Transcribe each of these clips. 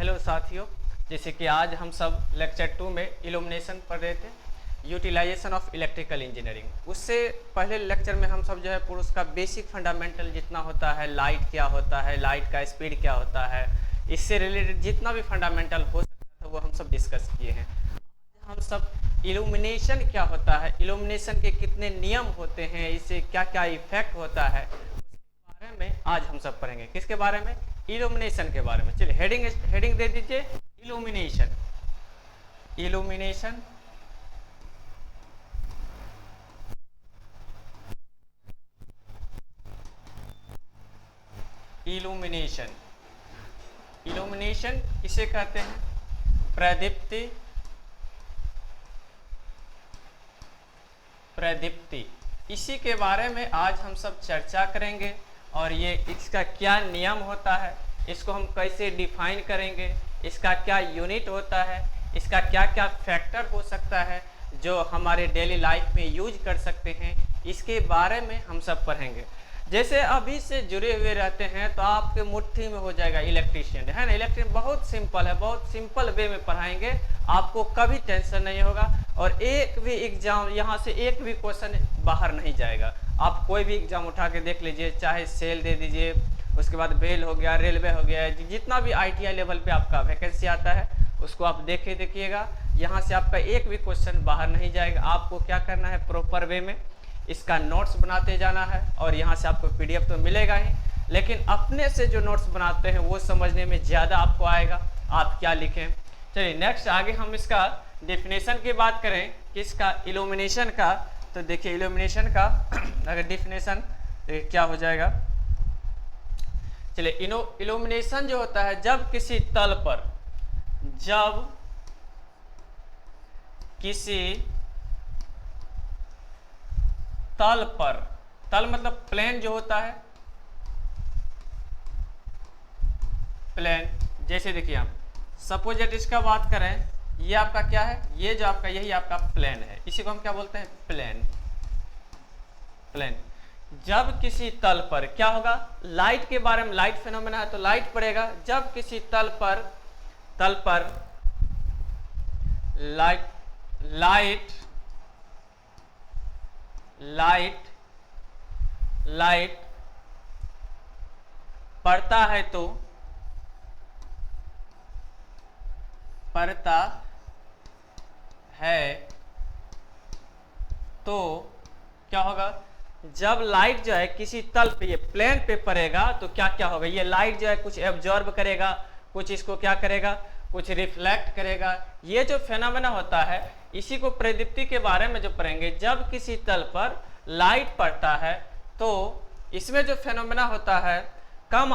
Hello साथियों, जैसे कि आज हम सब लेक्चर 2 में इल्यूमिनेशन पढ़ रहे थे, यूटिलाइजेशन ऑफ इलेक्ट्रिकल इंजीनियरिंग। उससे पहले लेक्चर में हम सब जो है पूरा उसका बेसिक फंडामेंटल जितना होता है, लाइट क्या होता है, लाइट का स्पीड क्या होता है, इससे रिलेटेड जितना भी फंडामेंटल हो सकता था वो हम सब डिस्कस किए हैं। आज हम सब इल्यूमिनेशन क्या होता है, इल्यूमिनेशन के कितने नियम होते हैं, इससे क्या क्या इफेक्ट होता है, उसके बारे में आज हम सब पढ़ेंगे। किसके बारे में? इल्यूमिनेशन के बारे में। चलिए हेडिंग दे दीजिए, इल्यूमिनेशन। इल्यूमिनेशन इल्यूमिनेशन इल्यूमिनेशन किसे कहते हैं? प्रदीप्ति। प्रदीप्ति, इसी के बारे में आज हम सब चर्चा करेंगे। और ये इसका क्या नियम होता है, इसको हम कैसे डिफाइन करेंगे, इसका क्या यूनिट होता है, इसका क्या क्या फैक्टर हो सकता है जो हमारे डेली लाइफ में यूज कर सकते हैं, इसके बारे में हम सब पढ़ेंगे। जैसे अभी से जुड़े हुए रहते हैं तो आपके मुट्ठी में हो जाएगा इलेक्ट्रीशियन, है ना। इलेक्ट्रिशियन बहुत सिंपल है, बहुत सिंपल वे में पढ़ाएंगे, आपको कभी टेंशन नहीं होगा। और एक भी एग्जाम यहाँ से एक भी क्वेश्चन बाहर नहीं जाएगा। आप कोई भी एग्जाम उठा के देख लीजिए, चाहे सेल दे दीजिए, उसके बाद बेल हो गया, रेलवे हो गया, जितना भी ITI लेवल पे आपका वैकेंसी आता है उसको आप देखिएगा, यहाँ से आपका एक भी क्वेश्चन बाहर नहीं जाएगा। आपको क्या करना है, प्रॉपर वे में इसका नोट्स बनाते जाना है। और यहाँ से आपको PDF तो मिलेगा ही, लेकिन अपने से जो नोट्स बनाते हैं वो समझने में ज़्यादा आपको आएगा आप क्या लिखें। चलिए नेक्स्ट आगे हम इसका डेफिनेशन की बात करें, किसका? इल्यूमिनेशन का। तो देखिए इल्यूमिनेशन का अगर डेफिनेशन तो क्या हो जाएगा। चलिए इल्यूमिनेशन जो होता है, जब किसी तल पर, जब किसी तल पर, तल मतलब प्लेन जो होता है, प्लेन। जैसे देखिए हम सपोज इसका बात करें, ये आपका क्या है, ये जो आपका यही आपका प्लेन है, इसी को हम क्या बोलते हैं? प्लेन। प्लेन जब किसी तल पर क्या होगा, लाइट के बारे में, लाइट फिनोमेना है तो लाइट पड़ेगा। जब किसी तल पर लाइट पड़ता है तो क्या होगा, जब लाइट जो है किसी तल पे, ये प्लेन पे पड़ेगा तो क्या क्या होगा, ये लाइट जो है कुछ एब्जॉर्ब करेगा, कुछ इसको क्या करेगा, कुछ रिफ्लेक्ट करेगा। ये जो फेनोमेना होता है इसी को प्रदीप्ति के बारे में जो पढ़ेंगे। जब किसी तल पर लाइट पड़ता है तो इसमें जो फेनोमेना होता है, कम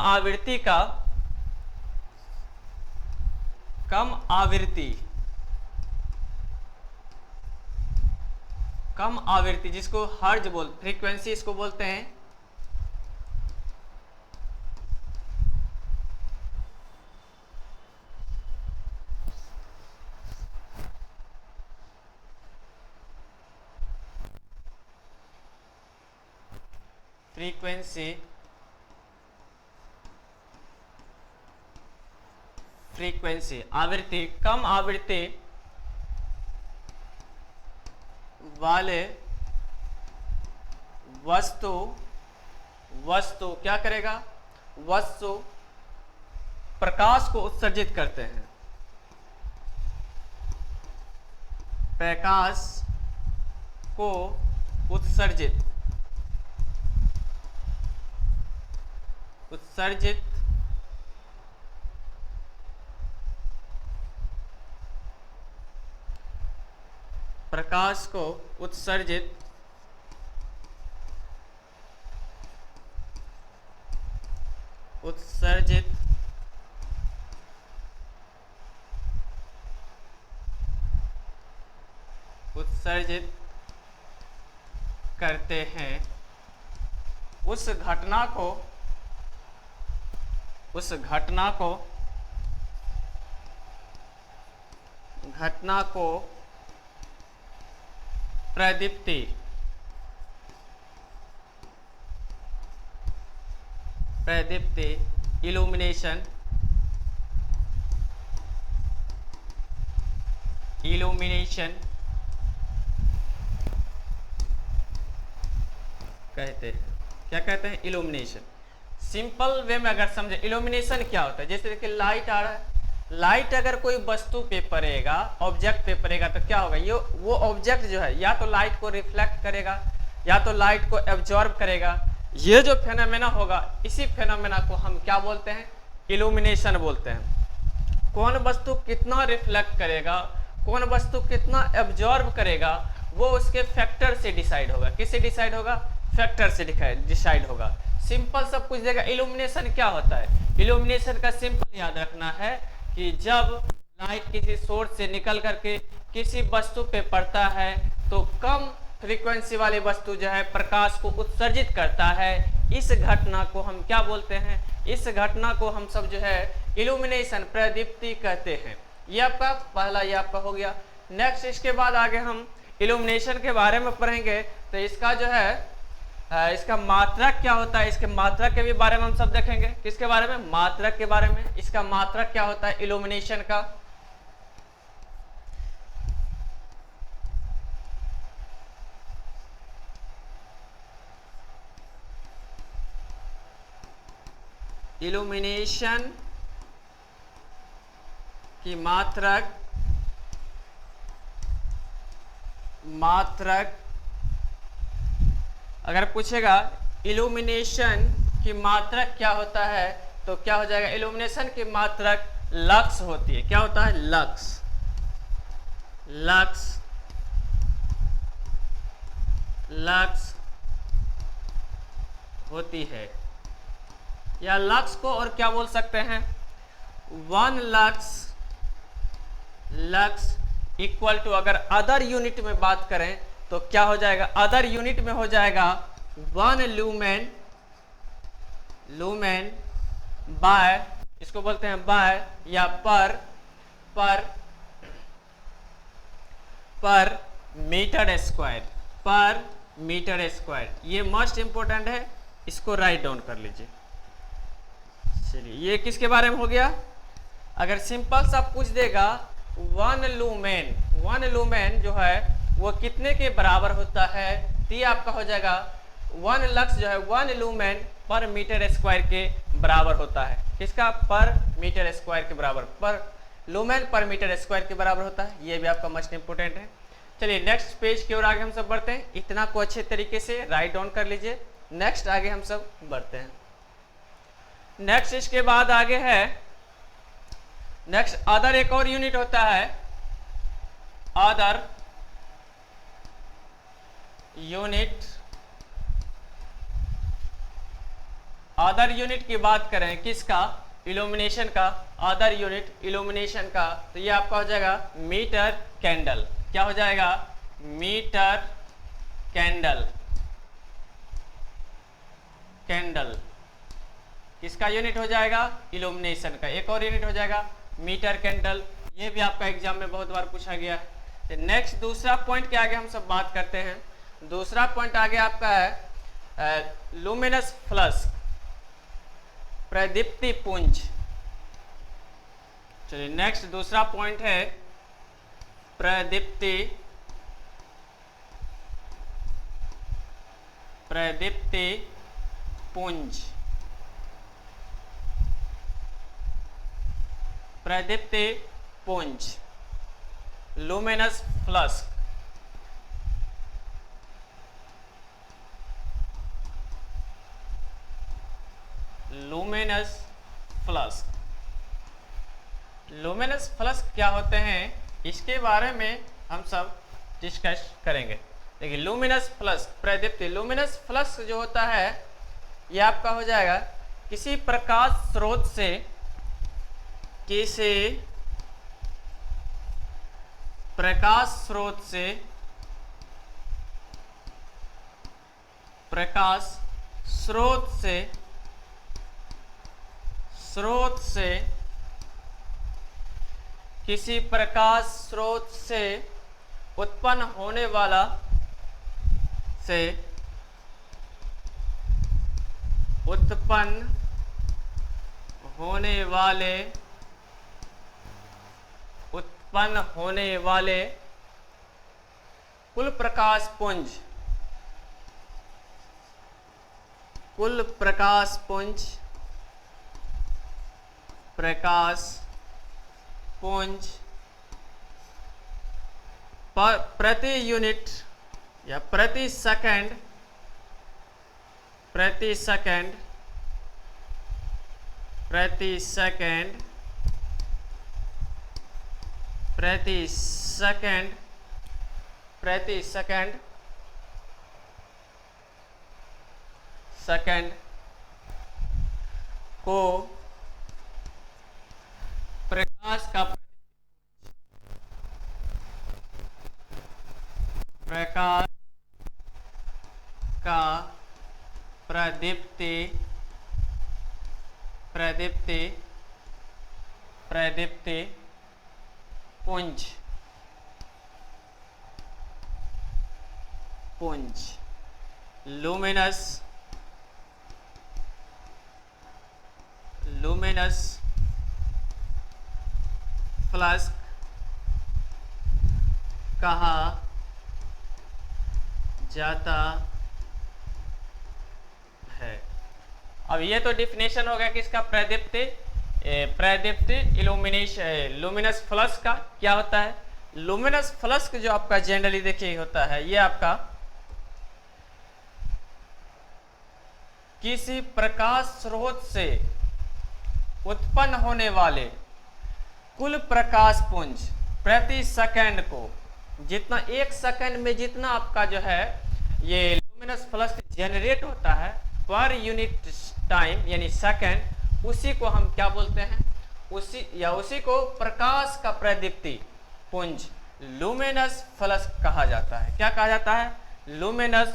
आवृत्ति जिसको हर्ज फ्रीक्वेंसी इसको बोलते हैं। फ्रीक्वेंसी आवृत्ति, कम आवृत्ति वाले वस्तु क्या करेगा, वस्तु प्रकाश को उत्सर्जित करते हैं, प्रकाश को उत्सर्जित प्रकाश को उत्सर्जित करते हैं। उस घटना को प्रदीप्ति इल्यूमिनेशन इल्यूमिनेशन कहते हैं। क्या कहते हैं? इल्यूमिनेशन। सिंपल वे में अगर समझे इल्यूमिनेशन क्या होता है, जैसे देखिए लाइट आ रहा है, लाइट अगर कोई वस्तु पे पड़ेगा, ऑब्जेक्ट पे पड़ेगा, तो क्या होगा, ये वो ऑब्जेक्ट जो है या तो लाइट को रिफ्लेक्ट करेगा या तो लाइट को एब्जॉर्ब करेगा। ये जो फेनोमेना होगा, इसी फेनोमेना को हम क्या बोलते हैं? इल्यूमिनेशन बोलते हैं। कौन वस्तु कितना रिफ्लेक्ट करेगा, कौन वस्तु कितना एब्जॉर्ब करेगा, वो उसके फैक्टर से डिसाइड होगा। किससे डिसाइड होगा? फैक्टर से डिसाइड होगा। सिंपल सब कुछ देगा। इल्यूमिनेशन क्या होता है? इल्यूमिनेशन का सिंपल याद रखना है कि जब लाइट किसी सोर्स से निकल करके किसी वस्तु पे पड़ता है तो कम फ्रीक्वेंसी वाली वस्तु जो है प्रकाश को उत्सर्जित करता है। इस घटना को हम क्या बोलते हैं? इस घटना को हम सब जो है इल्यूमिनेशन, प्रदीप्ति कहते हैं। ये आपका पहला, ये आपका हो गया। नेक्स्ट इसके बाद आगे हम इल्यूमिनेशन के बारे में पढ़ेंगे। तो इसका जो है इसका मात्रक क्या होता है, इसके मात्रक के भी बारे में हम सब देखेंगे। किसके बारे में? मात्रक के बारे में। इसका मात्रक क्या होता है इल्यूमिनेशन का। इल्यूमिनेशन की मात्रक अगर पूछेगा इल्यूमिनेशन की मात्रक क्या होता है, तो क्या हो जाएगा? इल्यूमिनेशन की मात्रक लक्स होती है। क्या होता है? लक्स होती है। या लक्स को और क्या बोल सकते हैं? 1 लक्स इक्वल टू, अगर अदर यूनिट में बात करें तो क्या हो जाएगा? अदर यूनिट में हो जाएगा 1 लूमेन बाय, इसको बोलते हैं बाय या पर मीटर स्क्वायर। ये मोस्ट इंपोर्टेंट है, इसको राइट डाउन कर लीजिए। चलिए, ये किसके बारे में हो गया? अगर सिंपल सा पूछ देगा 1 लूमेन जो है वो कितने के बराबर होता है, तो ये आपका हो जाएगा 1 लक्स जो है 1 लूमेन पर मीटर स्क्वायर के बराबर होता है। किसका? पर मीटर स्क्वायर के बराबर, पर लूमेन पर मीटर स्क्वायर के बराबर होता है। ये भी आपका मोस्ट इंपोर्टेंट है। चलिए नेक्स्ट पेज की ओर आगे हम सब बढ़ते हैं। इतना को अच्छे तरीके से राइट डाउन कर लीजिए। नेक्स्ट आगे हम सब बढ़ते हैं। नेक्स्ट इसके बाद आगे है नेक्स्ट अदर, एक और यूनिट होता है अदर यूनिट की बात करें किसका? इल्यूमिनेशन का। अदर यूनिट इल्यूमिनेशन का, तो ये आपका हो जाएगा मीटर कैंडल। क्या हो जाएगा? मीटर कैंडल किसका यूनिट हो जाएगा? इल्यूमिनेशन का। एक और यूनिट हो जाएगा मीटर कैंडल। ये भी आपका एग्जाम में बहुत बार पूछा गया है। नेक्स्ट दूसरा पॉइंट के आगे हम सब बात करते हैं। दूसरा पॉइंट आगे आपका है लुमिनस फ्लक्स, प्रदीप्ति पुंज। चलिए नेक्स्ट दूसरा पॉइंट है प्रदीप्ति पुंज। प्रदीप्ति पुंज, लुमिनस फ्लक्स। लुमिनस फ्लक्स क्या होते हैं, इसके बारे में हम सब डिस्कस करेंगे। देखिए लुमिनस फ्लक्स, प्रदीप्ति लुमिनस फ्लक्स जो होता है ये आपका हो जाएगा किसी प्रकाश स्रोत से किसी प्रकाश स्रोत से उत्पन्न होने वाला उत्पन्न होने वाले कुल प्रकाश पुंज, कुल प्रकाश पुंज, प्रकाश पुंज पर प्रति यूनिट या प्रति सेकंड, प्रति सेकंड, प्रति सेकंड, प्रति सेकंड, प्रति सेकंड, सेकंड को प्रकाश का, प्रकाश का प्रदीप्ति, प्रदीप्ति, प्रदीप्ति पुंज, पुंज, लुमिनस, लुमिनस फ्लक्स कहा जाता है। अब ये तो डिफिनेशन हो गया किसका, प्रदीप्ति, प्रदीप्ति इल्यूमिनेशन, लुमिनस फ्लक्स का क्या होता है। लुमिनस फ्लक्स जो आपका जनरली देखिए होता है, ये आपका किसी प्रकाश स्रोत से उत्पन्न होने वाले कुल प्रकाश पुंज प्रति सेकंड को, जितना एक सेकंड में जितना आपका जो है ये लुमिनस फ्लक्स जनरेट होता है पर यूनिट टाइम यानी सेकंड, उसी को हम क्या बोलते हैं, उसी को प्रकाश का प्रदीप्ति पुंज लुमिनस फ्लक्स कहा जाता है। क्या कहा जाता है, लुमिनस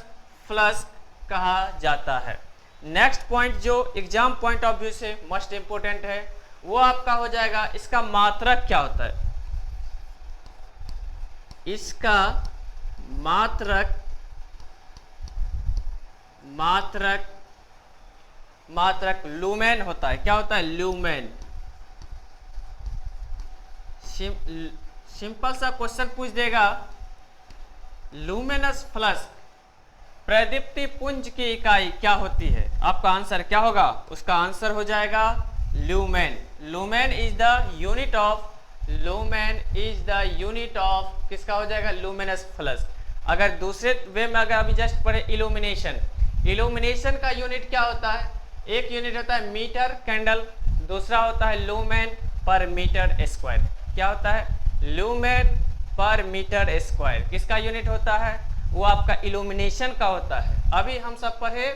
फ्लक्स कहा जाता है। नेक्स्ट पॉइंट जो एग्जाम पॉइंट ऑफ व्यू से मोस्ट इंपोर्टेंट है वो आपका हो जाएगा, इसका मात्रक क्या होता है। इसका मात्रक, मात्रक, मात्रक लुमेन होता है। क्या होता है, लुमेन। सिंपल सा क्वेश्चन पूछ देगा, लुमिनस फ्लक्स प्रदीप्ति पुंज की इकाई क्या होती है, आपका आंसर क्या होगा, उसका आंसर हो जाएगा lumen. Lumen is the unit of, lumen is the unit of किसका हो जाएगा, लुमिनस फ्लक्स। अगर दूसरे वे में अगर अभी जस्ट पढ़े इल्यूमिनेशन, इल्यूमिनेशन का यूनिट क्या होता है, एक यूनिट होता है मीटर कैंडल, दूसरा होता है लुमेन पर मीटर स्क्वायर। क्या होता है, लुमेन पर मीटर स्क्वायर किसका यूनिट होता है, वो आपका इल्यूमिनेशन का होता है। अभी हम सब पढ़े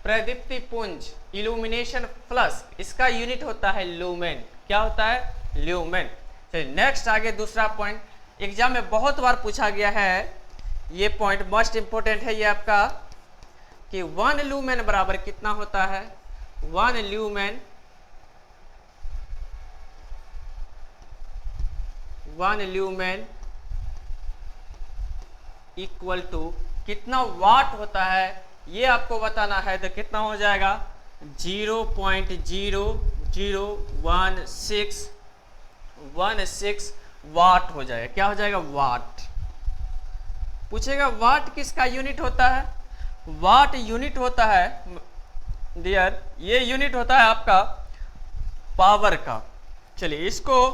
प्रदीप्ति पुंज इल्यूमिनेशन फ्लक्स, इसका यूनिट होता है लुमेन। क्या होता है, लुमेन। चलिए नेक्स्ट आगे दूसरा पॉइंट एग्जाम में बहुत बार पूछा गया है, ये पॉइंट मोस्ट इंपोर्टेंट है ये आपका, कि 1 लुमेन बराबर कितना होता है, 1 लुमेन, 1 लुमेन इक्वल टू कितना वाट होता है, ये आपको बताना है। तो कितना हो जाएगा, 0.00116 वाट हो जाएगा। क्या हो जाएगा, वाट। पूछेगा वाट किसका यूनिट होता है, वाट यूनिट होता है डियर, ये यूनिट होता है आपका पावर का। चलिए इसको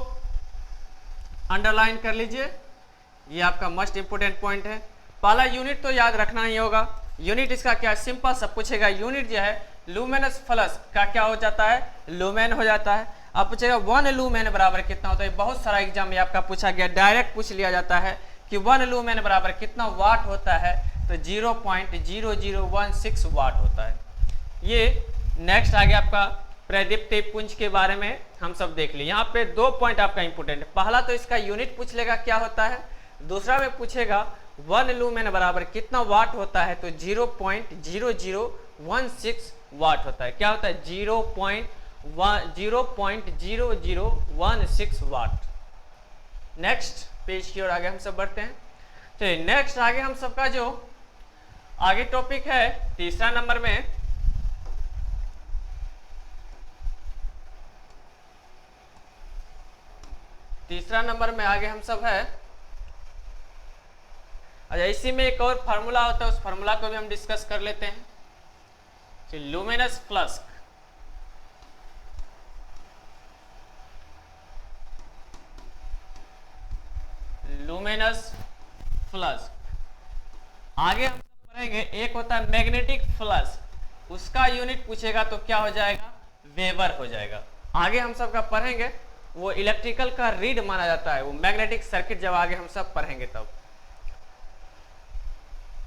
अंडरलाइन कर लीजिए, ये आपका मोस्ट इंपोर्टेंट पॉइंट है। पहला यूनिट तो याद रखना ही होगा, यूनिट इसका क्या, सिंपल सब पूछेगा, यूनिट जो है लुमिनस फ्लक्स का क्या हो जाता है, लुमेन हो जाता है। अब पूछेगा 1 लुमेन बराबर कितना होता है, बहुत सारा एग्जाम में आपका पूछा गया, डायरेक्ट पूछ लिया जाता है कि 1 लुमेन बराबर कितना वाट होता है, तो 0.0016 वाट होता है। ये नेक्स्ट आ गया आपका प्रदीप्ति पुंज के बारे में हम सब देख लिए। यहाँ पे 2 पॉइंट आपका इंपोर्टेंट है, पहला तो इसका यूनिट पूछ लेगा क्या होता है, दूसरा में पूछेगा 1 लुमेन बराबर कितना वाट होता है, तो 0.0016 वाट होता है। क्या होता है, 0.0016 वाट। नेक्स्ट पेज की ओर आगे हम सब बढ़ते हैं। तो नेक्स्ट आगे हम सबका जो आगे टॉपिक है तीसरा नंबर में, तीसरा नंबर में आगे हम सब है। अच्छा, इसी में एक और फार्मूला होता है, उस फार्मूला को भी हम डिस्कस कर लेते हैं। Luminous flask, luminous flask. आगे हम पढ़ेंगे एक होता है मैग्नेटिक फ्लस्क, उसका यूनिट पूछेगा तो क्या हो जाएगा, वेबर हो जाएगा। आगे हम सब का पढ़ेंगे, वो इलेक्ट्रिकल का रीड माना जाता है, वो मैग्नेटिक सर्किट जब आगे हम सब पढ़ेंगे तब।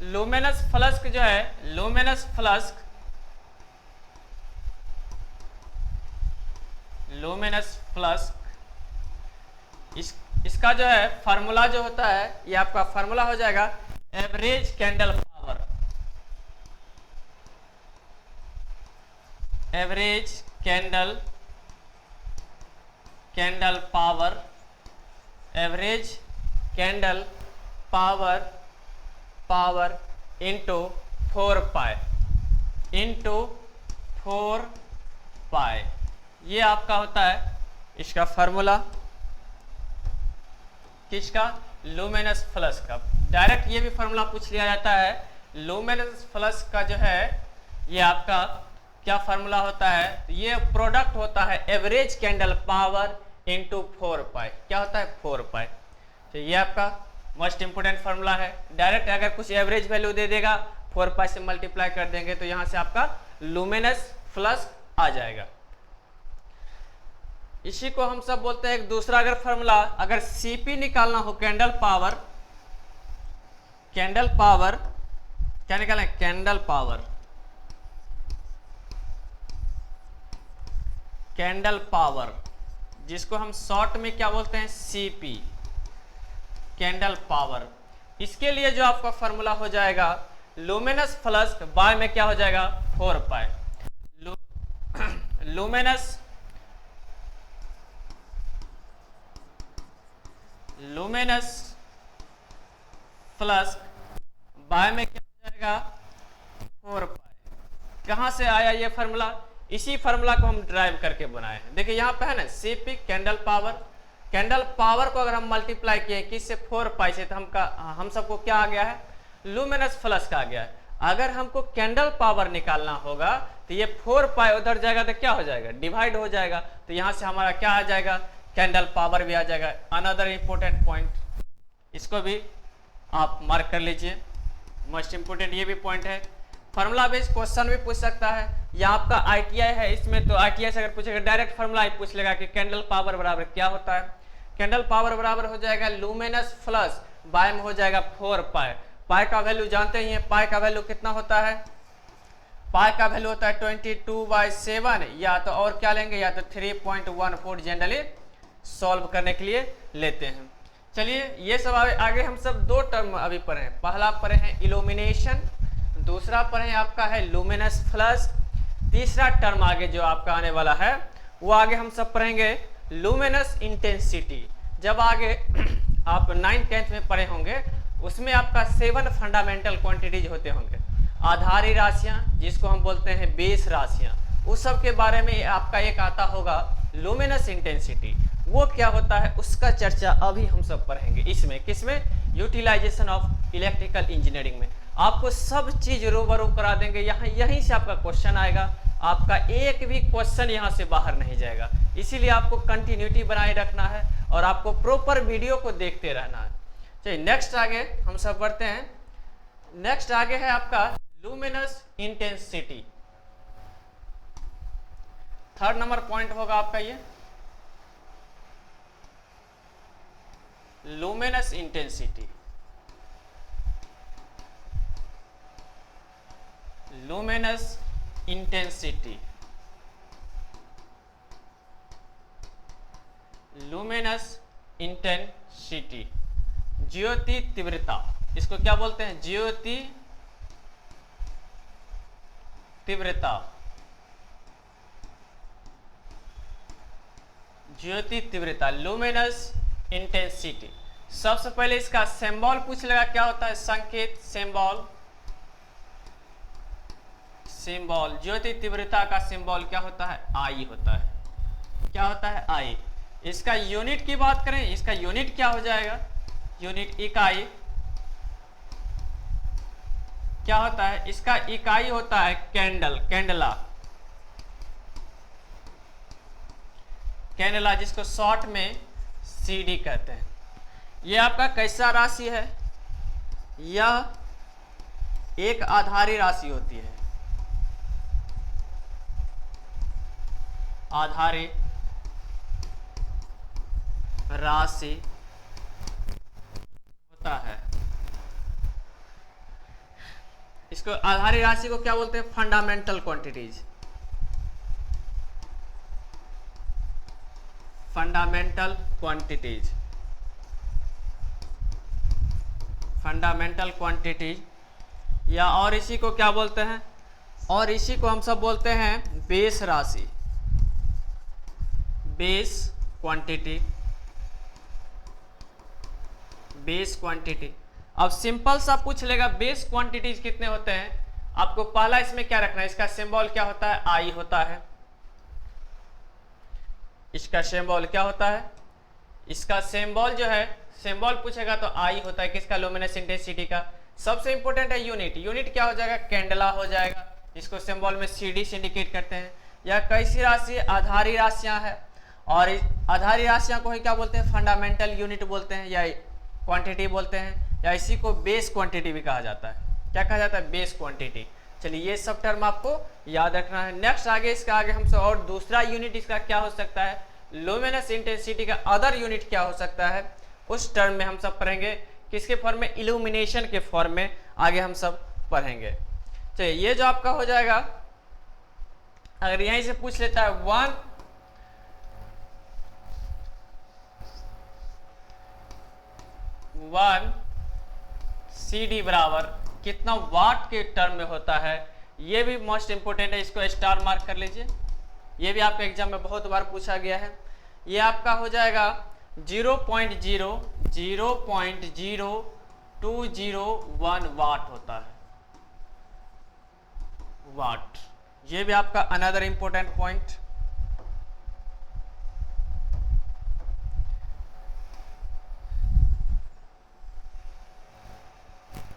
लुमिनस फ्लस्क जो है, लुमिनस फ्लस्क, लुमिनस फ्लस्क, इसका जो है फार्मूला जो होता है, ये आपका फार्मूला हो जाएगा average candle power, average candle power, average candle power into 4 पाई, इंटू 4 पाई, ये आपका होता है इसका फार्मूला, किसका, लुमिनस फ्लस्क का। डायरेक्ट ये भी फार्मूला पूछ लिया जाता है। लुमिनस फ्लस्क का जो है ये आपका क्या फार्मूला होता है, ये प्रोडक्ट होता है एवरेज कैंडल पावर इंटू 4 पाई, क्या होता है 4 पाई। तो ये आपका मोस्ट इंपोर्टेंट फार्मूला है। डायरेक्ट अगर कुछ एवरेज वैल्यू दे देगा, 4 पाई से मल्टीप्लाई कर देंगे तो यहाँ से आपका लुमिनस फ्लस्क आ जाएगा। इसी को हम सब बोलते हैं एक दूसरा अगर फार्मूला, अगर सीपी निकालना हो, कैंडल पावर, कैंडल पावर क्या निकालें, कैंडल पावर, कैंडल पावर जिसको हम शॉर्ट में क्या बोलते हैं, सीपी, कैंडल पावर। इसके लिए जो आपका फार्मूला हो जाएगा लुमिनस फ्लस्क बाय में क्या हो जाएगा 4 पाई, लुमिनस फ्लस्क बाय में क्या हो जाएगा 4 पाई। कहाँ से आया ये फार्मूला, इसी फार्मूला को हम ड्राइव करके बनाए हैं। देखिए यहाँ पे है ना CP candle power, candle power को अगर हम मल्टीप्लाई किए किससे 4 पाई से, तो हम सबको क्या आ गया है, लुमिनस फ्लस्क आ गया है। अगर हमको कैंडल पावर निकालना होगा तो ये 4 पाई उधर जाएगा तो क्या हो जाएगा, डिवाइड हो जाएगा, तो यहाँ से हमारा क्या आ जाएगा, कैंडल पावर भी आ जाएगा। अनदर इंपॉर्टेंट पॉइंट, इसको भी आप मार्क कर लीजिए, मोस्ट इंपोर्टेंट ये भी पॉइंट है। फार्मूला बेस्ड क्वेश्चन भी पूछ सकता है, या आपका आईटीआई है इसमें, तो आईटीआई से अगर पूछेगा डायरेक्ट फार्मूला ही पूछ लेगा कि कैंडल पावर बराबर क्या होता है। कैंडल पावर बराबर हो जाएगा लुमिनस फ्लस्क बाय में हो जाएगा 4 पाई। पाई का वैल्यू जानते ही हैं, पाई का वैल्यू कितना होता है, पाई का वैल्यू होता है 22/7, या तो और क्या लेंगे, या तो 3.14 जनरली सॉल्व करने के लिए लेते हैं। चलिए ये सब आगे हम सब 2 टर्म अभी पढ़े हैं। पहला पढ़े हैं इल्यूमिनेशन, दूसरा पढ़े आपका है लुमिनस फ्लस्क, तीसरा टर्म आगे जो आपका आने वाला है वो आगे हम सब पढ़ेंगे लुमिनस इंटेंसिटी। जब आगे आप 9th 10th में पढ़े होंगे उसमें आपका 7 फंडामेंटल क्वांटिटीज होते होंगे, आधारी राशियां जिसको हम बोलते हैं बेस राशियां, उस सब के बारे में आपका एक आता होगा लुमिनस इंटेंसिटी। वो क्या होता है उसका चर्चा अभी हम सब पढ़ेंगे इसमें, किसमें, यूटिलाइजेशन ऑफ इलेक्ट्रिकल इंजीनियरिंग में। आपको सब चीज रूबरू करा देंगे, यहीं से आपका क्वेश्चन आएगा, आपका एक भी क्वेश्चन यहाँ से बाहर नहीं जाएगा। इसीलिए आपको कंटिन्यूटी बनाए रखना है और आपको प्रॉपर वीडियो को देखते रहना है। चलिए नेक्स्ट आगे हम सब बढ़ते हैं। नेक्स्ट आगे है आपका luminous intensity, 3rd number point होगा आपका ये luminous intensity. Luminous intensity, luminous intensity, ज्योति तीव्रता, इसको क्या बोलते हैं, ज्योति तीव्रता, ज्योति तीव्रता, लुमिनस इंटेंसिटी। सबसे पहले इसका सिंबल पूछ लेगा, क्या होता है संकेत, सिंबल, सिंबल ज्योति तीव्रता का सिंबल क्या होता है, आई होता है। क्या होता है, आई। इसका यूनिट की बात करें, इसका यूनिट क्या हो जाएगा, यूनिट इकाई क्या होता है, इसका इकाई होता है कैंडल, कैंडला, कैंडला जिसको शॉर्ट में सीडी कहते हैं। यह आपका कैसा राशि है, यह एक आधारी राशि होती है, आधारी राशि होता है। इसको आधारी राशि को क्या बोलते हैं, fundamental quantities, fundamental quantities, fundamental quantities, या और इसी को क्या बोलते हैं, और इसी को हम सब बोलते हैं बेस राशि, बेस क्वांटिटी, बेस क्वांटिटी। अब सिंपल सा पूछ लेगा बेस क्वांटिटीज कितने होते हैं, आपको पहला इसमें क्या रखना है, इसका सिंबल क्या होता है, आई होता है, इसका सिंबल क्या होता है, इसका सिंबल जो है, सिंबल पूछेगा तो आई होता है, किसका, लुमिनस इंटेंसिटी का। सबसे इंपॉर्टेंट है यूनिट, यूनिट क्या हो जाएगा, कैंडला हो जाएगा, इसको सिंबल में सीडी से इंडिकेट करते हैं। यह कैसी राशि, आधारी राशियां है, और आधारी राशियां को ही क्या बोलते हैं, फंडामेंटल यूनिट बोलते हैं, या क्वांटिटी बोलते हैं, या इसी को बेस क्वांटिटी भी कहा जाता है। क्या कहा जाता है, बेस क्वांटिटी। चलिए ये सब टर्म आपको याद रखना है। नेक्स्ट आगे इसका आगे हमसे और दूसरा यूनिट इसका क्या हो सकता है, लुमिनस इंटेंसिटी का अदर यूनिट क्या हो सकता है, उस टर्म में हम सब पढ़ेंगे, किसके फॉर्म में, इल्यूमिनेशन के फॉर्म में आगे हम सब पढ़ेंगे। चलिए ये जो आपका हो जाएगा, अगर यहीं से पूछ लेता है 1 CD बराबर कितना वाट के टर्म में होता है, ये भी मोस्ट इंपोर्टेंट है, इसको स्टार मार्क कर लीजिए, ये भी आपके एग्जाम में बहुत बार पूछा गया है। ये आपका हो जाएगा 0.00201 वाट होता है, वाट। ये भी आपका अनदर इंपॉर्टेंट पॉइंट।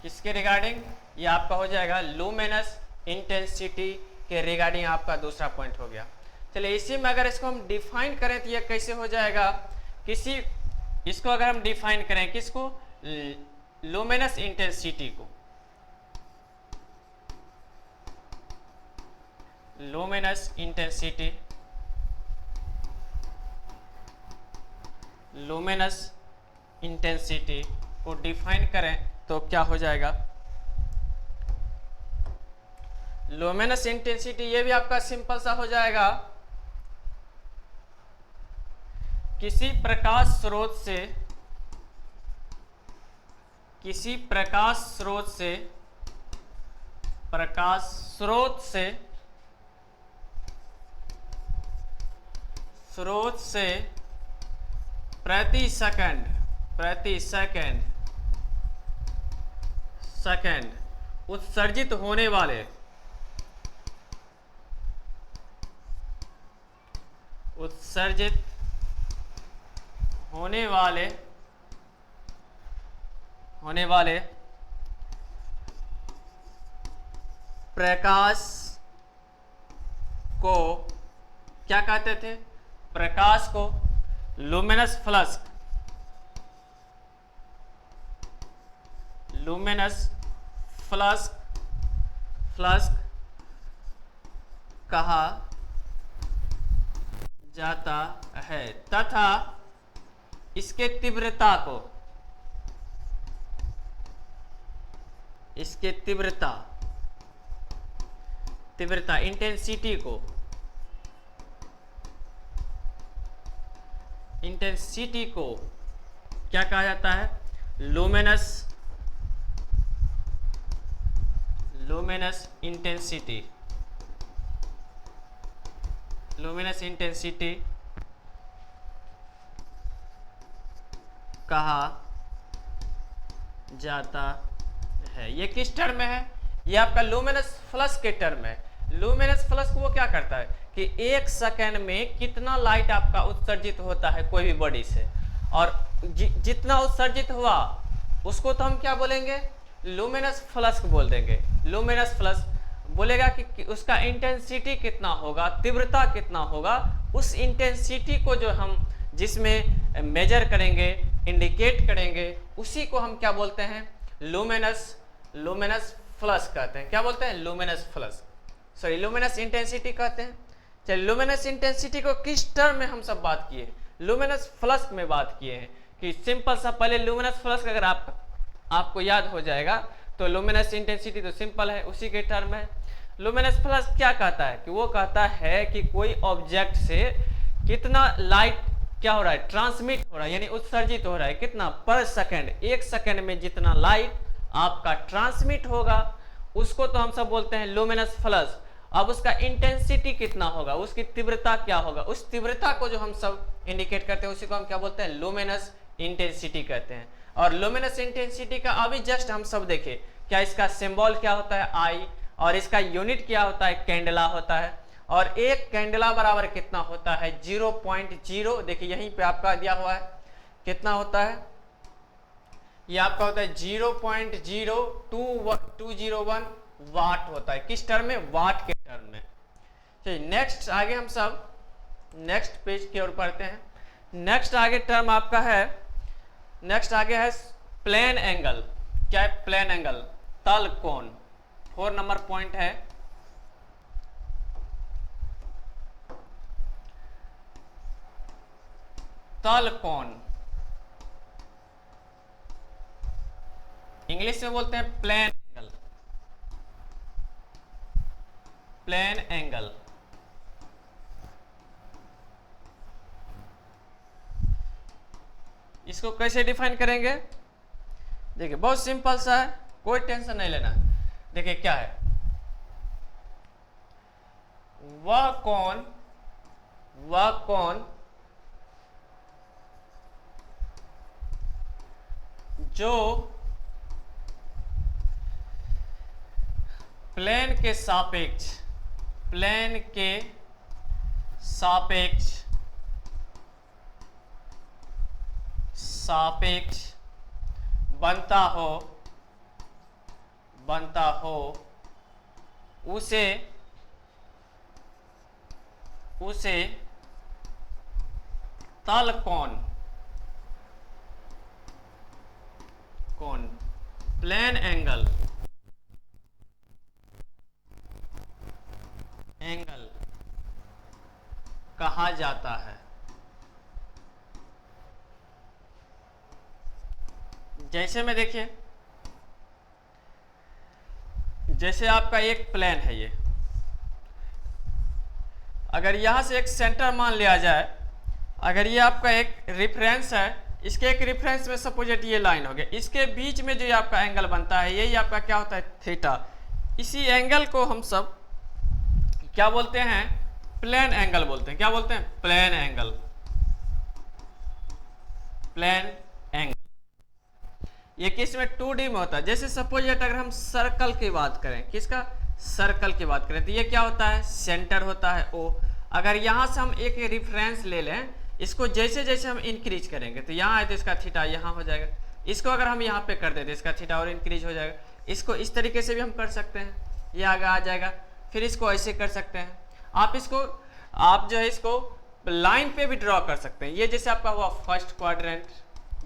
किसके रिगार्डिंग, ये आपका हो जाएगा लुमिनस इंटेंसिटी के रिगार्डिंग आपका दूसरा पॉइंट हो गया। चलिए इसी में अगर इसको हम डिफाइन करें तो ये कैसे हो जाएगा, किसी इसको अगर हम डिफाइन करें, किसको, लुमिनस इंटेंसिटी को, लुमिनस इंटेंसिटी, लुमिनस इंटेंसिटी को डिफाइन करें तो क्या हो जाएगा, लुमिनस इंटेंसिटी, ये भी आपका सिंपल सा हो जाएगा, किसी प्रकाश स्रोत से, किसी प्रकाश स्रोत से, प्रकाश स्रोत से, स्रोत से प्रति सेकंड, प्रति सेकंड, सेकंड उत्सर्जित होने वाले, उत्सर्जित होने वाले प्रकाश को क्या कहते थे, प्रकाश को luminous flux, luminous flux, flux कहा जाता है, तथा इसके तीव्रता को, इसके तीव्रता, तीव्रता इंटेंसिटी को, इंटेंसिटी को क्या कहा जाता है, luminous, luminous intensity, luminous intensity कहा जाता है। ये किस टर्म में है, ये आपका लुमिनस फ्लक्स के टर्म है। लुमिनस फ्लक्स वो क्या करता है कि 1 सेकेंड में कितना लाइट आपका उत्सर्जित होता है कोई भी बॉडी से, और जितना उत्सर्जित हुआ उसको तो हम क्या बोलेंगे, लुमिनस फ्लक्स बोल देंगे। लुमिनस फ्लक्स बोलेगा कि उसका इंटेंसिटी कितना होगा, तीव्रता कितना होगा, उस इंटेंसिटी को जो हम जिसमें मेजर करेंगे, इंडिकेट करेंगे, उसी को हम क्या बोलते हैं, लुमिनस फ्लक्स कहते हैं। क्या बोलते हैं, luminous flux, sorry luminous intensity कहते हैं। चलिए लुमिनस इंटेंसिटी को किस टर्म में हम सब बात किए, लुमिनस फ्लक्स में बात किए हैं। कि सिंपल सा पहले लुमिनस फ्लक्स अगर आपको याद हो जाएगा तो लुमिनस इंटेंसिटी तो सिंपल है, उसी के टर्म है। लुमिनस फ्लक्स क्या कहता है कि वो कहता है कि कोई ऑब्जेक्ट से कितना लाइट क्या हो रहा है, ट्रांसमिट हो रहा है, यानी उत्सर्जित हो रहा है, कितना पर सेकंड, 1 सेकंड में जितना लाइट आपका ट्रांसमिट होगा उसको तो हम सब बोलते हैं लुमिनस फ्लक्स। अब उसका इंटेंसिटी कितना होगा, उसकी तीव्रता क्या होगा, उस तीव्रता को जो हम सब इंडिकेट करते हैं उसी को हम क्या बोलते हैं, लुमिनस इंटेंसिटी कहते हैं। और लुमिनस इंटेंसिटी का अभी जस्ट हम सब देखें, क्या इसका सिंबल क्या होता है, आई, और इसका यूनिट क्या होता है, कैंडला होता है। और एक कैंडला बराबर कितना होता है, 0.0, देखिए यहीं पे आपका दिया हुआ है कितना होता है, ये आपका होता है 0.02201 वाट होता है। किस टर्म में, वाट के टर्म में। चलिए नेक्स्ट आगे हम सब नेक्स्ट पेज की ओर पढ़ते हैं। नेक्स्ट आगे टर्म आपका है, नेक्स्ट आगे है प्लेन एंगल। क्या है प्लेन एंगल, तल कोण। 4 नंबर पॉइंट है तल कोण, इंग्लिश में बोलते हैं प्लेन एंगल, प्लेन एंगल। इसको कैसे डिफाइन करेंगे, देखिए बहुत सिंपल सा है, कोई टेंशन नहीं लेना। देखिए क्या है, वह कोण जो प्लेन के सापेक्ष बनता हो उसे तल कोण प्लेन एंगल कहा जाता है। जैसे में देखिए, जैसे आपका एक प्लेन है, ये अगर यहां से एक सेंटर मान लिया जाए, अगर ये आपका एक रेफरेंस है, इसके एक रेफरेंस में सपोजेट ये लाइन हो गया, इसके बीच में जो आपका एंगल बनता है यही आपका क्या होता है, थीटा। इसी एंगल को हम सब क्या बोलते हैं, प्लेन एंगल बोलते हैं। क्या बोलते हैं, प्लेन एंगल, प्लेन एंगल। ये किस में, 2D में होता है। जैसे सपोजेट अगर हम सर्कल की बात करें, किसका, सर्कल की बात करें, तो ये क्या होता है, सेंटर होता है O। अगर यहाँ से हम एक रेफरेंस ले लें, इसको जैसे जैसे हम इंक्रीज करेंगे तो यहाँ है तो इसका थीटा यहाँ हो जाएगा, इसको अगर हम यहाँ पे कर देते इसका थीटा और इंक्रीज हो जाएगा। इसको इस तरीके से भी हम कर सकते हैं, ये आगे आ जाएगा। फिर इसको ऐसे कर सकते हैं आप, आप जो है इसको लाइन पे भी ड्रॉ कर सकते हैं। ये जैसे आपका हुआ फर्स्ट क्वाड्रेंट,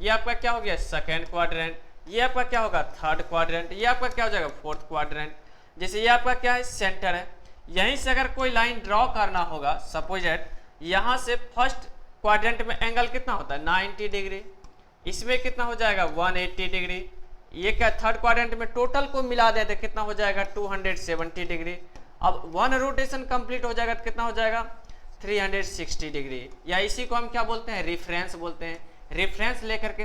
ये आपका क्या हो गया, सेकेंड क्वाड्रेंट, ये आपका क्या होगा, थर्ड क्वाड्रेंट, ये आपका क्या हो जाएगा, फोर्थ क्वाड्रेंट। जैसे ये आपका क्या है, सेंटर है, यहीं से अगर कोई लाइन ड्रॉ करना होगा, सपोजेट यहाँ से फर्स्ट क्वाड्रेंट में एंगल कितना होता है, 90 डिग्री, इसमें कितना हो जाएगा, 180 डिग्री। ये क्या, थर्ड क्वाड्रेंट में टोटल को मिला देते कितना हो जाएगा, 270 डिग्री। अब 1 रोटेशन कंप्लीट हो जाएगा तो कितना हो जाएगा, 360 डिग्री। या इसी को हम क्या बोलते हैं, रेफरेंस बोलते हैं। रेफरेंस लेकर के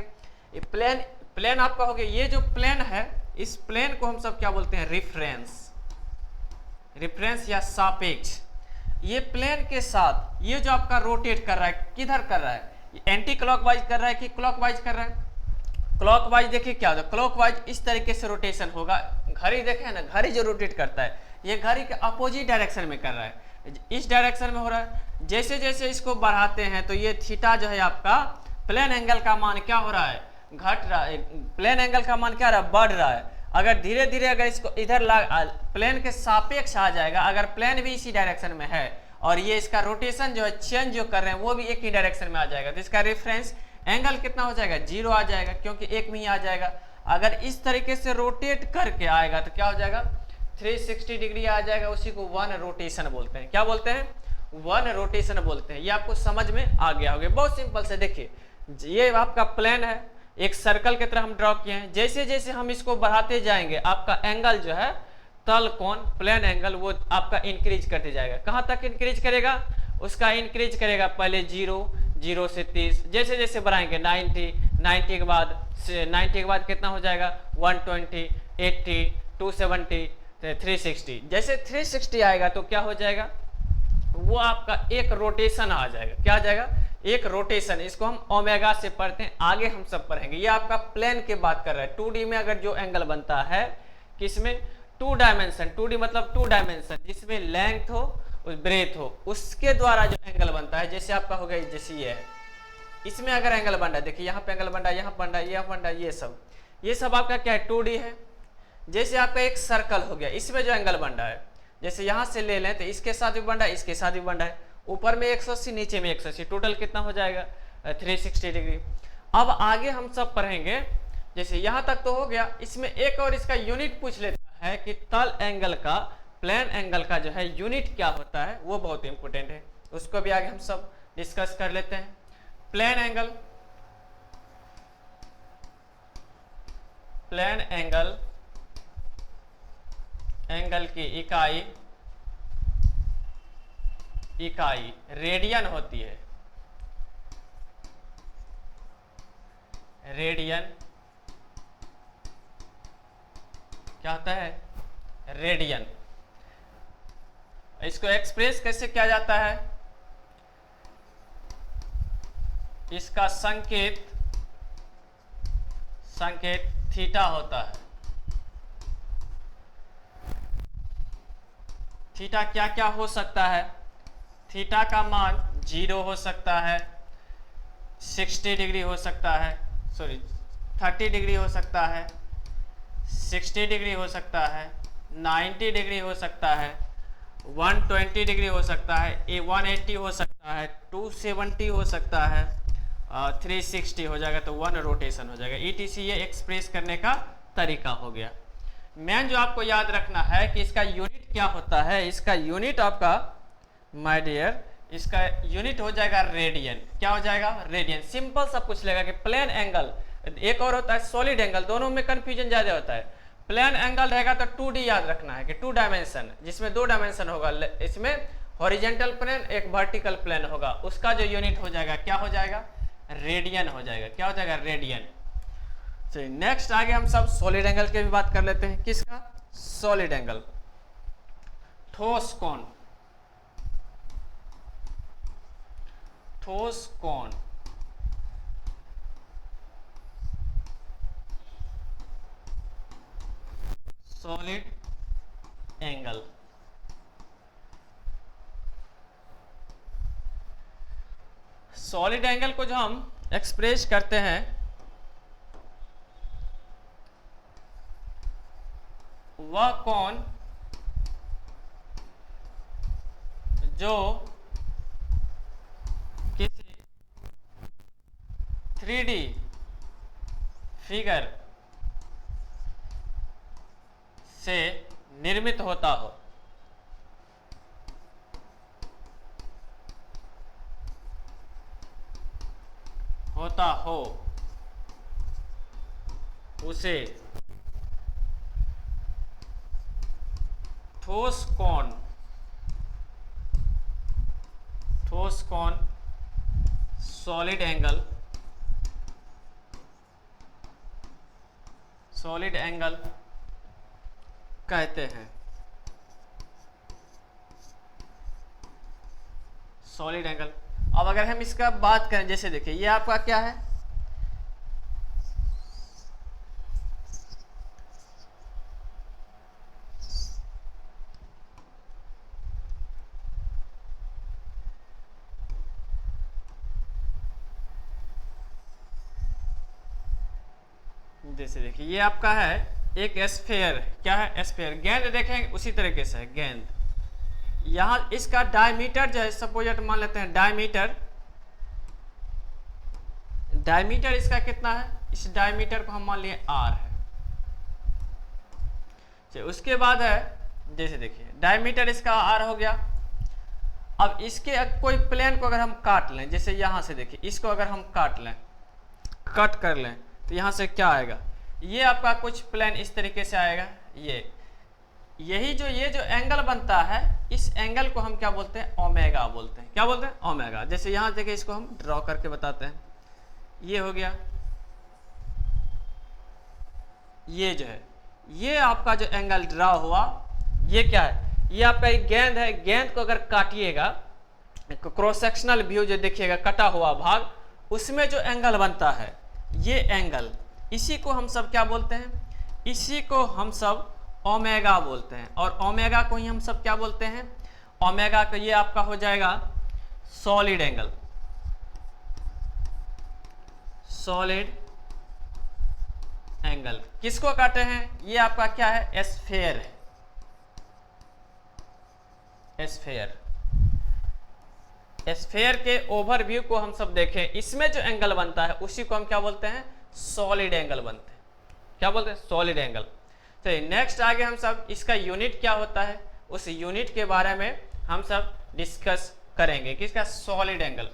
प्लेन आपका हो गया, ये जो प्लेन है इस प्लेन को हम सब क्या बोलते हैं, रेफरेंस या सापेक्ष। ये प्लेन के साथ ये जो आपका रोटेट कर रहा है, किधर कर रहा है, एंटी क्लॉकवाइज कर रहा है कि क्लॉकवाइज कर रहा है, क्लॉकवाइज। देखिए क्या होता है, क्लॉकवाइज इस तरीके से रोटेशन होगा। घड़ी देखे ना, घड़ी जो रोटेट करता है ये घड़ी के अपोजिट डायरेक्शन में कर रहा है। इस डायरेक्शन में हो रहा है। जैसे जैसे इसको बढ़ाते हैं तो ये थीटा जो है आपका प्लेन एंगल का मान क्या हो रहा है, घट रहा है, प्लेन एंगल का मान क्या रहा है, बढ़ रहा है। अगर धीरे धीरे अगर इसको इधर प्लेन के सापेक्ष आ जाएगा, अगर प्लेन भी इसी डायरेक्शन में है और ये इसका रोटेशन जो है चेंज जो कर रहे हैं वो भी एक ही डायरेक्शन में आ जाएगा, तो इसका रेफरेंस एंगल कितना हो जाएगा, 0 आ जाएगा, क्योंकि एक में ही आ जाएगा। अगर इस तरीके से रोटेट करके आएगा तो क्या हो जाएगा, 360 डिग्री आ जाएगा। उसी को वन रोटेशन बोलते हैं। क्या बोलते हैं, वन रोटेशन बोलते हैं। ये आपको समझ में आ गया होगा। बहुत सिंपल से देखिए, ये आपका प्लेन है, एक सर्कल की तरह हम ड्रॉ किए हैं। जैसे जैसे हम इसको बढ़ाते जाएंगे आपका एंगल जो है तल कोण प्लेन एंगल वो आपका इंक्रीज करते जाएगा। कहाँ तक इंक्रीज करेगा, उसका इंक्रीज करेगा पहले 0, 0 से 30, जैसे जैसे बढ़ाएंगे 90, 90 के बाद कितना हो जाएगा 120, 80, 270, 360। जैसे 360 आएगा तो क्या हो जाएगा, वो आपका एक रोटेशन आ जाएगा। क्या आ जाएगा, एक रोटेशन। इसको हम ओमेगा से पढ़ते हैं, आगे हम सब पढ़ेंगे। ये आपका प्लेन की बात कर रहा है। 2D में अगर जो एंगल बनता है किसमें, 2 डायमेंशन, 2D मतलब 2 डायमेंशन, जिसमें लेंथ हो ब्रेथ हो, उसके द्वारा जो एंगल बनता है, जैसे आपका हो गया जैसे ये है, इसमें अगर एंगल बन रहा है, देखिए यहाँ पे एंगल बन रहा है, यहाँ बन रहा है, यहाँ बन रहा है, ये सब आपका क्या है, 2D है। जैसे आपका एक सर्कल हो गया, इसमें जो एंगल बन रहा है, जैसे यहाँ से ले लें तो इसके साथ भी बन रहा है, इसके साथ भी बन रहा है, ऊपर में 180, नीचे में 180, टोटल कितना हो जाएगा 360 डिग्री। अब आगे हम सब पढ़ेंगे। जैसे यहाँ तक तो हो गया, इसमें एक और इसका यूनिट पूछ लेता है कि तल एंगल का, प्लेन एंगल का जो है यूनिट क्या होता है, वो बहुत इंपॉर्टेंट है। उसको भी आगे हम सब डिस्कस कर लेते हैं। Plane angle, plane angle, angle की इकाई रेडियन होती है। रेडियन क्या होता है, रेडियन। इसको एक्सप्रेस कैसे किया जाता है, इसका संकेत थीटा होता है। थीटा क्या क्या हो सकता है, थीटा का मान 0 हो सकता है, 60 डिग्री हो सकता है, 30 डिग्री हो सकता है, 60 डिग्री हो सकता है, 90 डिग्री हो सकता है, 120 डिग्री हो सकता है, 180 हो सकता है, 270 हो सकता है, 360 हो जाएगा, तो वन रोटेशन हो जाएगा। ETC ये एक्सप्रेस करने का तरीका हो गया। मेन जो आपको याद रखना है कि इसका यूनिट क्या होता है, इसका यूनिट आपका माय डियर, इसका यूनिट हो जाएगा रेडियन। क्या हो जाएगा, रेडियन। सिंपल सा पूछ लेगा कि प्लेन एंगल, एक और होता है सॉलिड एंगल, दोनों में कंफ्यूजन ज्यादा होता है। प्लेन एंगल रहेगा तो 2D याद रखना है कि 2 डायमेंशन, जिसमें 2 डायमेंशन होगा, इसमें हॉरिजेंटल प्लेन एक वर्टिकल प्लेन होगा, उसका जो यूनिट हो जाएगा क्या हो जाएगा, रेडियन हो जाएगा। क्या हो जाएगा, रेडियन। चलिए नेक्स्ट आगे हम सब सॉलिड एंगल की भी बात कर लेते हैं। किसका, सॉलिड एंगल। ठोस कोण, ठोस कोण, सॉलिड एंगल। सॉलिड एंगल को जो हम एक्सप्रेस करते हैं वह कोण जो किसी 3D फिगर से निर्मित होता हो, उसे ठोस कोण, सॉलिड एंगल, कहते हैं। Solid angle. अब अगर हम इसका बात करें, जैसे देखिए ये आपका क्या है, जैसे देखिए ये आपका है एक स्फीयर, क्या है स्फीयर, गेंद देखें उसी तरीके से है गेंद। यहां इसका डायमीटर जो है सपोज मान लेते हैं डायमीटर इसका कितना है, इस डायमीटर को हम मान लिए r है। चलिए उसके बाद है जैसे देखिए डायमीटर इसका r हो गया। अब इसके कोई प्लेन को अगर हम काट लें, जैसे यहां से देखिए इसको अगर हम कट कर लें तो यहां से क्या आएगा, ये आपका कुछ प्लेन इस तरीके से आएगा। ये जो एंगल बनता है, इस एंगल को हम क्या बोलते हैं, ओमेगा बोलते हैं। क्या बोलते हैं, ओमेगा। जैसे यहां देखिए इसको हम ड्रॉ करके बताते हैं, ये हो गया, ये जो है ये आपका जो एंगल ड्रॉ हुआ, ये क्या है, ये आपका एक गेंद है। गेंद को अगर काटिएगा, क्रॉस सेक्शनल व्यू जो देखिएगा कटा हुआ भाग, उसमें जो एंगल बनता है ये एंगल, इसी को हम सब क्या बोलते हैं, इसी को हम सब ओमेगा बोलते हैं। और ओमेगा को ही हम सब क्या बोलते हैं, ओमेगा का ये आपका हो जाएगा सॉलिड एंगल। सॉलिड एंगल किसको काटे हैं, ये आपका क्या है, स्फीयर है, स्फीयर के ओवरव्यू को हम सब देखें, इसमें जो एंगल बनता है उसी को हम क्या बोलते हैं, सॉलिड एंगल बनते हैं। क्या बोलते हैं, सॉलिड एंगल। चलिए नेक्स्ट आगे हम सब इसका यूनिट क्या होता है, उस यूनिट के बारे में हम सब डिस्कस करेंगे। किसका, सॉलिड एंगल।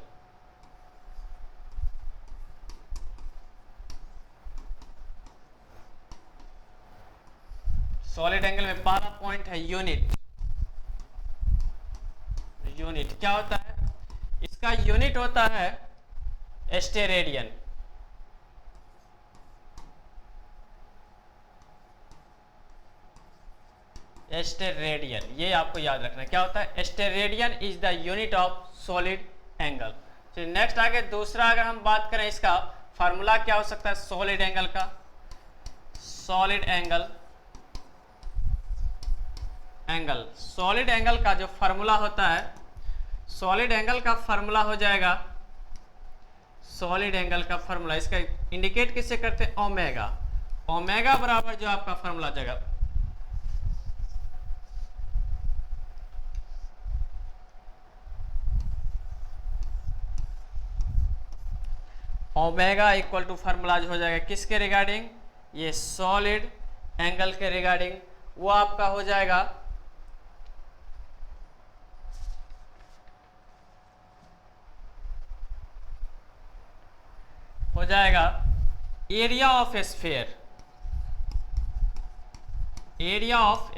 सॉलिड एंगल में पहला पॉइंट है यूनिट। यूनिट क्या होता है, इसका यूनिट होता है स्टेरेडियन। स्टेरेडियन, ये आपको याद रखना है, क्या होता है, steradian is the unit of solid angle. तो नेक्स्ट आगे दूसरा अगर हम बात करें, इसका फार्मूला क्या हो सकता है सॉलिड एंगल का, सॉलिड सॉलिड एंगल का जो फार्मूला होता है, सॉलिड एंगल का फार्मूला हो जाएगा, सॉलिड एंगल का फार्मूला इसका इंडिकेट किससे करते हैं, ओमेगा। ओमेगा बराबर जो आपका फार्मूला आ जाएगा, ओमेगा इक्वल टू फार्मूला हो जाएगा किसके रिगार्डिंग, ये सॉलिड एंगल के रिगार्डिंग, वो आपका हो जाएगा area of sphere. Area of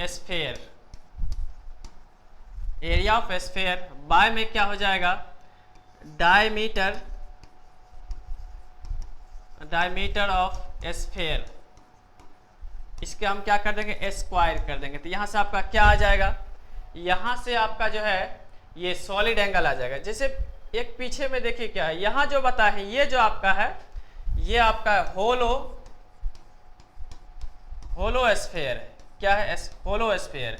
sphere by में क्या हो जाएगा, डायमीटर ऑफ स्फीयर। इसके हम क्या कर देंगे, स्क्वायर कर देंगे। तो यहां से आपका क्या आ जाएगा, यहां से आपका जो है ये सॉलिड एंगल आ जाएगा। जैसे एक पीछे में देखिए क्या है, यहां जो बता है, ये जो आपका है, ये आपका होलो स्फीयर है। क्या है, होलो स्फीयर है।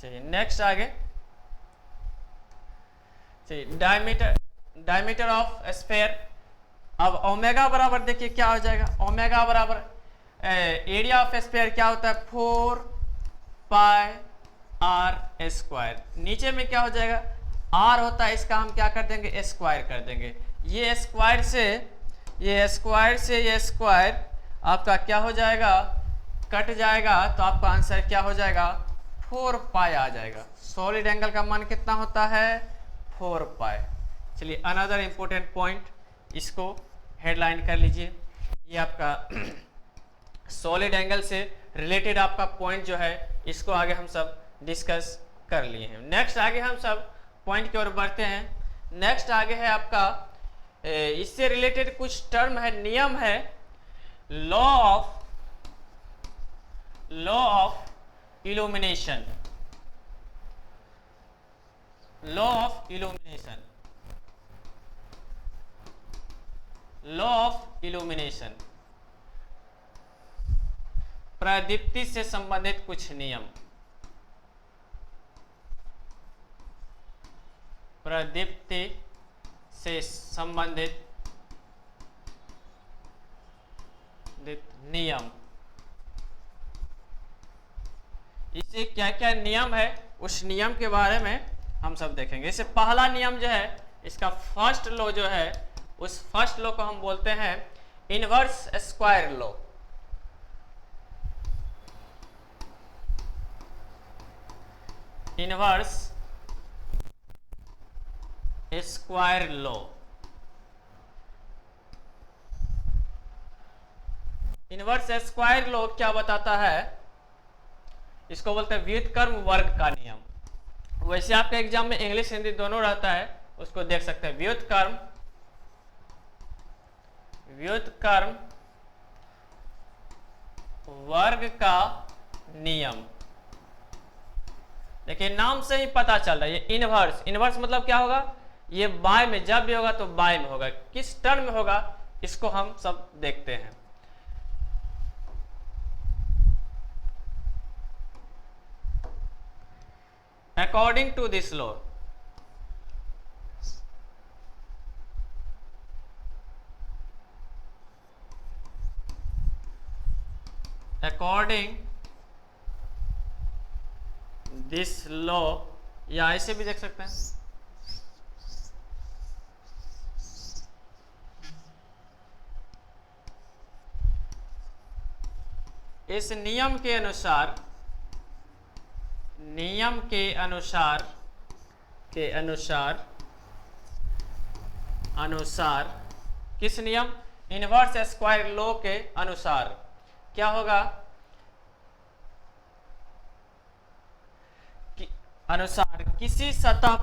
चलिए नेक्स्ट आगे, चलिए डायमीटर ऑफ स्फीयर। अब ओमेगा बराबर देखिए क्या हो जाएगा, ओमेगा बराबर एरिया ऑफ स्फीयर क्या होता है, 4 पाई r स्क्वायर। नीचे में क्या हो जाएगा, r होता है, इसका हम क्या कर देंगे, स्क्वायर कर देंगे। ये स्क्वायर से ये स्क्वायर आपका क्या हो जाएगा, कट जाएगा, तो आपका आंसर क्या हो जाएगा, 4 पाई आ जाएगा। सॉलिड एंगल का मान कितना होता है, 4 पाई। चलिए अनदर इंपॉर्टेंट पॉइंट, इसको हेडलाइन कर लीजिए। ये आपका सॉलिड एंगल से रिलेटेड आपका पॉइंट जो है, इसको आगे हम सब डिस्कस कर लिए हैं। नेक्स्ट आगे हम सब पॉइंट की ओर बढ़ते हैं। नेक्स्ट आगे है आपका इससे रिलेटेड कुछ टर्म है, नियम है, law of illumination. Law of illumination, प्रदीप्ति से संबंधित कुछ नियम। प्रदीप्ति से संबंधित संबंधित नियम। इससे क्या क्या नियम है उस नियम के बारे में हम सब देखेंगे। इससे पहला नियम जो है, इसका फर्स्ट लॉ जो है, उस फर्स्ट लॉ को हम बोलते हैं inverse square law. Inverse square law. Inverse square law क्या बताता है? इसको बोलते हैं व्युत्क्रम वर्ग का नियम। वैसे आपके एग्जाम में इंग्लिश हिंदी दोनों रहता है, उसको देख सकते हैं। व्युत्क्रम वर्ग का नियम। देखिए नाम से ही पता चल रहा है, ये इनवर्स मतलब क्या होगा? ये बाय में, जब भी होगा तो बाय में होगा। किस टर्म में होगा इसको हम सब देखते हैं। According to this law, या ऐसे भी देख सकते हैं। इस नियम के अनुसार किस नियम? इनवर्स स्क्वायर लॉ के अनुसार क्या होगा? अनुसार किसी सतह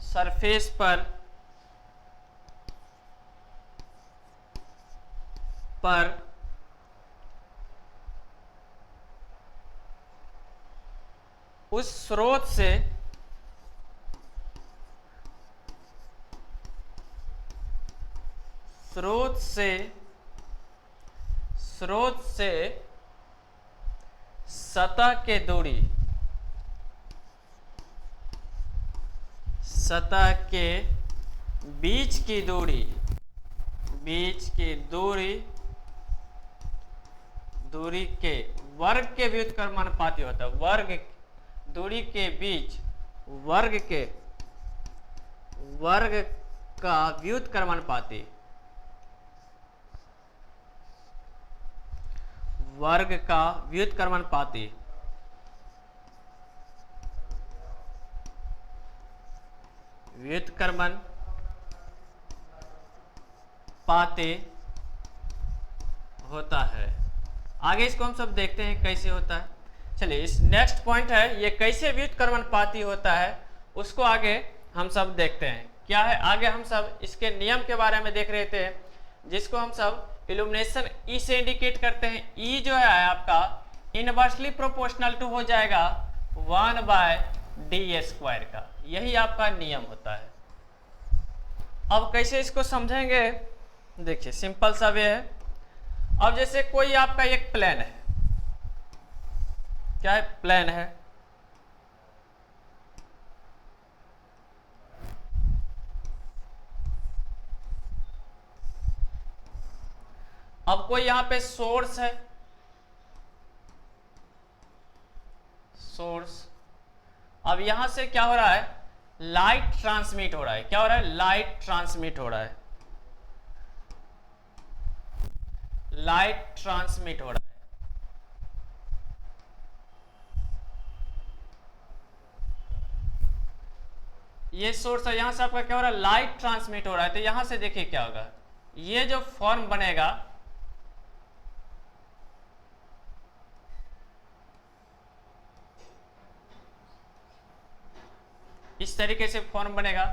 सरफेस पर उस स्रोत से सतह के दूरी, सतह के बीच की दूरी के वर्ग के व्युत्क्रमानुपाती होता है। दूरी के बीच वर्ग का व्युत्क्रमानुपाती, व्युत्क्रमानुपाती होता है। आगे इसको हम सब देखते हैं कैसे होता है। चलिए, इस नेक्स्ट पॉइंट है, ये कैसे व्युत्क्रमानुपाती होता है उसको आगे हम सब देखते हैं। क्या है आगे हम सब इसके नियम के बारे में देख रहे थे, जिसको हम सब इल्यूमिनेशन ई से इंडिकेट करते हैं। ई जो है आपका इनवर्सली प्रोपोर्शनल टू हो जाएगा 1/d² का। यही आपका नियम होता है। अब कैसे इसको समझेंगे? देखिए सिंपल सा वे है। अब जैसे कोई आपका एक प्लेन है, क्या है? प्लेन है। अब कोई यहां पे सोर्स है, अब यहां से क्या हो रहा है? लाइट ट्रांसमिट हो रहा है। क्या हो रहा है? लाइट ट्रांसमिट हो रहा है। ये सोर्स है, यहां से आपका क्या हो रहा है? लाइट ट्रांसमिट हो रहा है। तो यहां से देखिए क्या होगा, ये जो फॉर्म बनेगा, इस तरीके से फॉर्म बनेगा।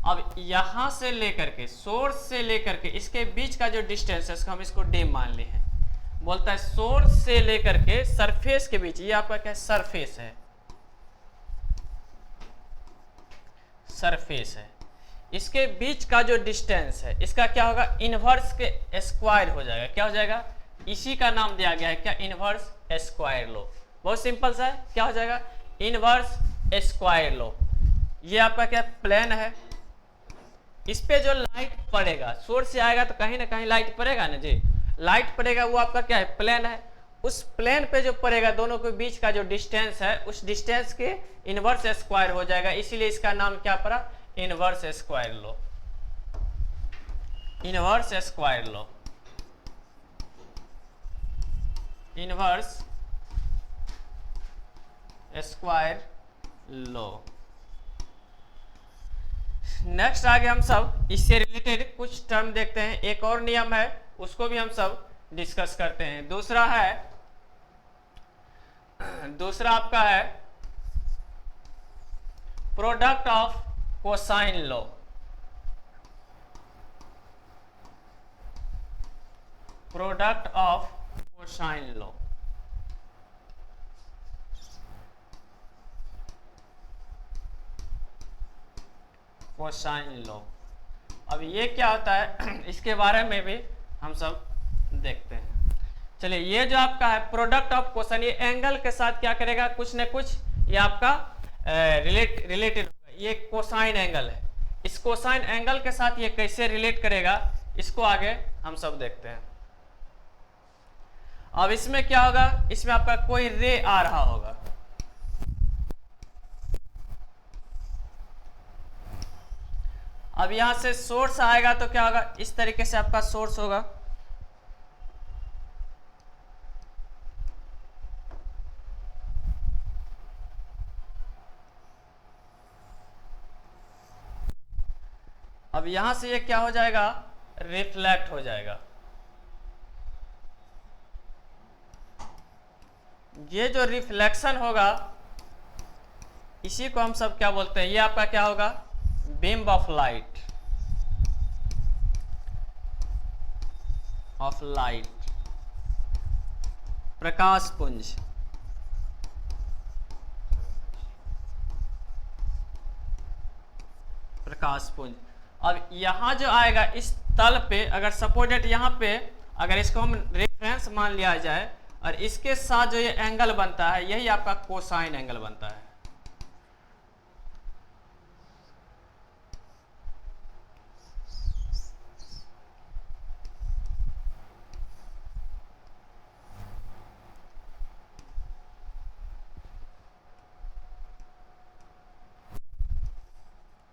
अब यहां से लेकर के, सोर्स से लेकर के इसके बीच का जो डिस्टेंस है, इसको हम इसको d मान लिए हैं। बोलता है सोर्स से लेकर के सरफेस के बीच, ये आपका क्या है? सरफेस है। इसके बीच का जो डिस्टेंस है इसका क्या होगा, इनवर्स के स्क्वायर हो जाएगा। क्या हो जाएगा, इसी का नाम दिया गया है क्या, इनवर्स स्क्वायर लो। बहुत सिंपल सा है, क्या हो जाएगा, इनवर्स स्क्वायर लो। ये आपका क्या प्लेन है, इस पे जो लाइट पड़ेगा, सोर्स से आएगा तो कहीं ना कहीं लाइट पड़ेगा ना जी, लाइट पड़ेगा, वो आपका क्या है, प्लेन है। उस प्लेन पे जो पड़ेगा, दोनों के बीच का जो डिस्टेंस है, उस डिस्टेंस के इनवर्स स्क्वायर हो जाएगा, इसीलिए इसका नाम क्या पड़ा, इनवर्स स्क्वायर लो। इनवर्स स्क्वायर लो, इनवर्स स्क्वायर लो। नेक्स्ट आगे हम सब इससे रिलेटेड कुछ टर्म देखते हैं। एक और नियम है, उसको भी हम सब डिस्कस करते हैं। दूसरा आपका है product of cosine law. Product of cosine law, cosine law. अब ये क्या होता है इसके बारे में भी हम सब देखते हैं। चलिए, ये जो आपका है प्रोडक्ट ऑफ कोसाइन, ये एंगल के साथ क्या करेगा, कुछ न कुछ ये आपका रिलेटेड होगा। ये कोसाइन एंगल है, इस कोसाइन एंगल के साथ ये कैसे रिलेट करेगा, इसको आगे हम सब देखते हैं। अब इसमें क्या होगा, इसमें आपका कोई रे आ रहा होगा, अब यहां से सोर्स आएगा तो क्या होगा, इस तरीके से आपका सोर्स होगा। अब यहां से ये क्या हो जाएगा, रिफ्लेक्ट हो जाएगा। ये जो रिफ्लेक्शन होगा, इसी को हम सब क्या बोलते हैं, ये आपका क्या होगा, बीम ऑफ लाइट, प्रकाश पुंज। प्रकाश पुंज। अब यहां जो आएगा इस तल पे, अगर सपोजेट यहां पे अगर इसको हम रेफरेंस मान लिया जाए और इसके साथ जो ये एंगल बनता है, यही आपका कोसाइन एंगल बनता है।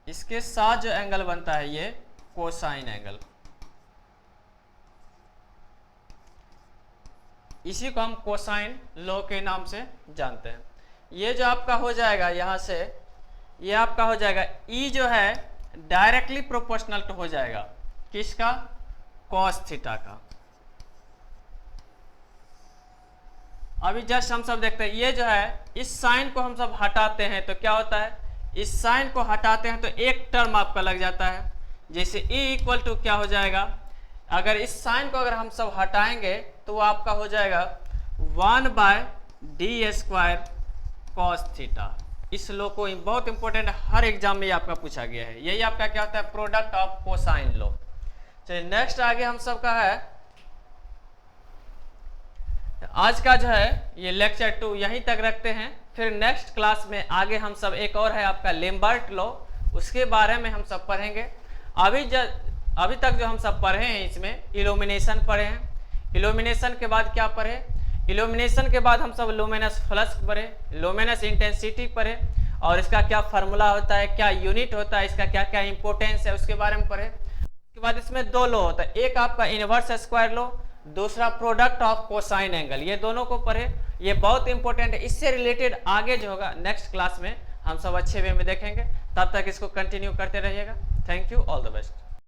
इसके साथ जो एंगल बनता है ये कोसाइन एंगल, इसी को हम कोसाइन लॉ के नाम से जानते हैं। ये जो आपका हो जाएगा यहां से, ये आपका हो जाएगा ई जो है डायरेक्टली प्रोपोर्शनल टू हो जाएगा किसका, कॉस थीटा का। अभी जस्ट हम सब देखते हैं, ये जो है इस साइन को हम सब हटाते हैं तो क्या होता है, इस साइन को हटाते हैं तो एक टर्म आपका लग जाता है, जैसे E इक्वल टू क्या हो जाएगा, अगर इस साइन को अगर हम सब हटाएंगे तो वो आपका हो जाएगा 1/d² cos थीटा। इस लो को बहुत इंपॉर्टेंट, हर एग्जाम में आपका पूछा गया है। यही आपका क्या होता है, प्रोडक्ट ऑफ कोसाइन लो। चलिए नेक्स्ट आगे हम सबका है, आज का जो है ये लेक्चर 2 यहीं तक रखते हैं। फिर नेक्स्ट क्लास में आगे हम सब एक और है आपका लेम्बर्ट लॉ, उसके बारे में हम सब पढ़ेंगे। अभी तक जो हम सब पढ़े हैं इसमें इल्यूमिनेशन पढ़े हैं। इल्यूमिनेशन के बाद क्या पढ़े, इल्यूमिनेशन के बाद हम सब लुमिनस फ्लक्स पढ़े, लुमिनस इंटेंसिटी पढ़े और इसका क्या फार्मूला होता है, क्या यूनिट होता है, इसका क्या क्या इंपॉर्टेंस है, उसके बारे में पढ़े। उसके बाद इसमें 2 लॉ होता है, एक आपका इनवर्स स्क्वायर लॉ, दूसरा प्रोडक्ट ऑफ कोसाइन एंगल। ये दोनों को पढ़े, ये बहुत इंपॉर्टेंट है। इससे रिलेटेड आगे जो होगा नेक्स्ट क्लास में हम सब अच्छे वे में देखेंगे। तब तक इसको कंटिन्यू करते रहिएगा। Thank you, all the best.